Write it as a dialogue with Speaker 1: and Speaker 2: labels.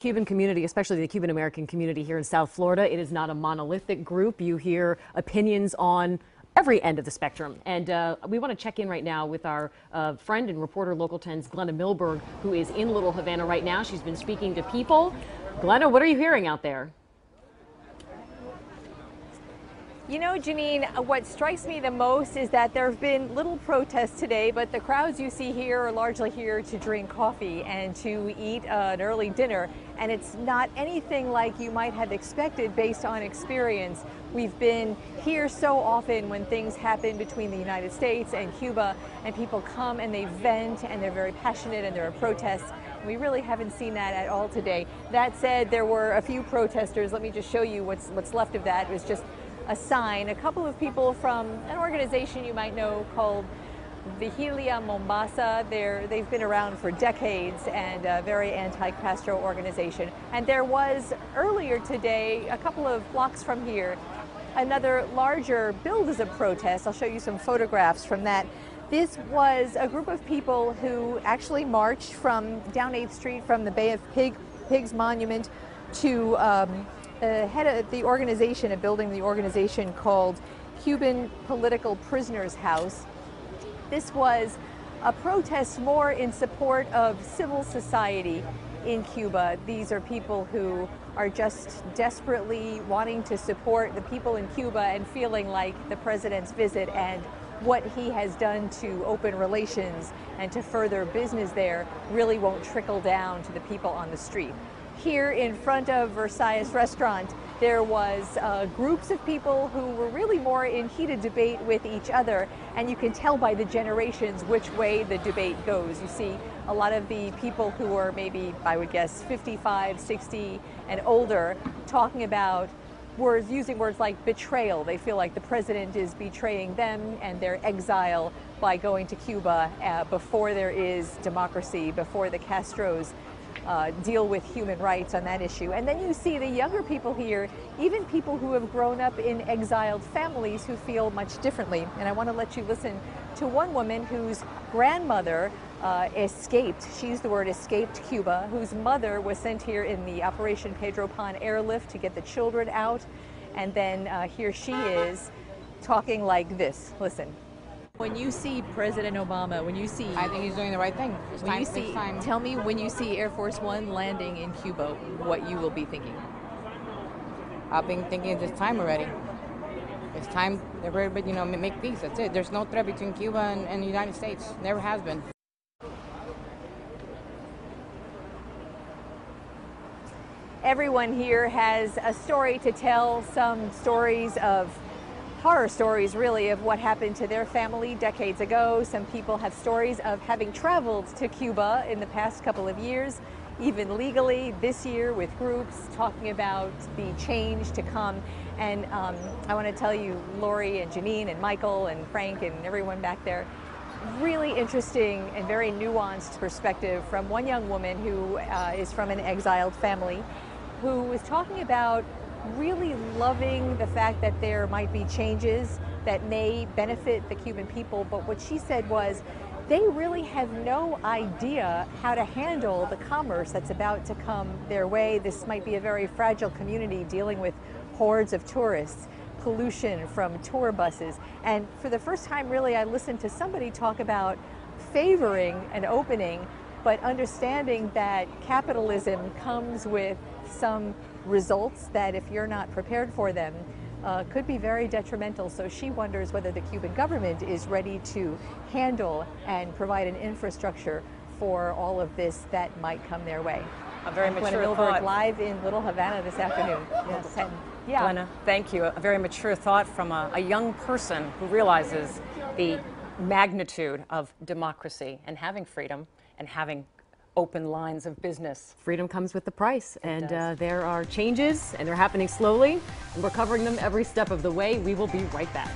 Speaker 1: Cuban community, especially the Cuban American community here in South Florida, it is not a monolithic group. You hear opinions on every end of the spectrum. And we want to check in right now with our friend and reporter, Local 10's Glenna Milberg, who is in Little Havana right now. She's been speaking to people. Glenna, what are you hearing out there?
Speaker 2: You know, Janine, what strikes me the most is that there have been little protests today, but the crowds you see here are largely here to drink coffee and to eat an early dinner. And it's not anything like you might have expected based on experience. We've been here so often when things happen between the United States and Cuba, and people come and they vent and they're very passionate and there are protests. We really haven't seen that at all today. That said, there were a few protesters. Let me just show you what's left of that. It was just a sign. A couple of people from an organization you might know called Vigilia Mombasa. They've been around for decades and a very anti-Castro organization. And there was earlier today, a couple of blocks from here, another larger billed as a protest. I'll show you some photographs from that. This was a group of people who actually marched from down 8th Street from the Bay of Pigs Monument to head of the organization, a building the organization called Cuban Political Prisoners House. This was a protest more in support of civil society in Cuba. These are people who are just desperately wanting to support the people in Cuba and feeling like the president's visit and what he has done to open relations and to further business there really won't trickle down to the people on the street. Here in front of Versailles restaurant, there was groups of people who were really more in heated debate with each other, and you can tell by the generations which way the debate goes. You see a lot of the people who are maybe, I would guess, 55, 60 and older talking about using words like betrayal. They feel like the president is betraying them and their exile by going to Cuba before there is democracy, before the Castros deal with human rights on that issue. And then you see the younger people here, even people who have grown up in exiled families who feel much differently. And I want to let you listen to one woman whose grandmother escaped, she used the word escaped Cuba, whose mother was sent here in the Operation Pedro Pan airlift to get the children out. And then here she is talking like this. Listen. When you see President Obama, when you see...
Speaker 3: I think he's doing the right thing.
Speaker 2: Tell me, when you see Air Force One landing in Cuba, what you will be thinking.
Speaker 3: I've been thinking it's time already. It's time everybody, make peace. That's it. There's no threat between Cuba and the United States. Never has been.
Speaker 2: Everyone here has a story to tell, some stories of horror stories, really, of what happened to their family decades ago. Some people have stories of having traveled to Cuba in the past couple of years, even legally this year with groups talking about the change to come. And I want to tell you, Lori and Janine and Michael and Frank and everyone back there, really interesting and very nuanced perspective from one young woman who is from an exiled family, who was talking about really loving the fact that there might be changes that may benefit the Cuban people, but what she said was they really have no idea how to handle the commerce that's about to come their way. This might be a very fragile community dealing with hordes of tourists, pollution from tour buses, and for the first time really I listened to somebody talk about favoring an opening, but understanding that capitalism comes with some results that, if you're not prepared for them, could be very detrimental. So she wonders whether the Cuban government is ready to handle and provide an infrastructure for all of this that might come their way.
Speaker 1: A very mature
Speaker 2: Glenna Milberg,
Speaker 1: thought.
Speaker 2: Live in Little Havana this afternoon.
Speaker 1: Yes.
Speaker 2: Yeah.
Speaker 1: Glenna, thank you. A very mature thought from a young person who realizes the magnitude of democracy and having freedom and having open lines of business. Freedom comes with the price, and there are changes, and they're happening slowly, and we're covering them every step of the way. We will be right back.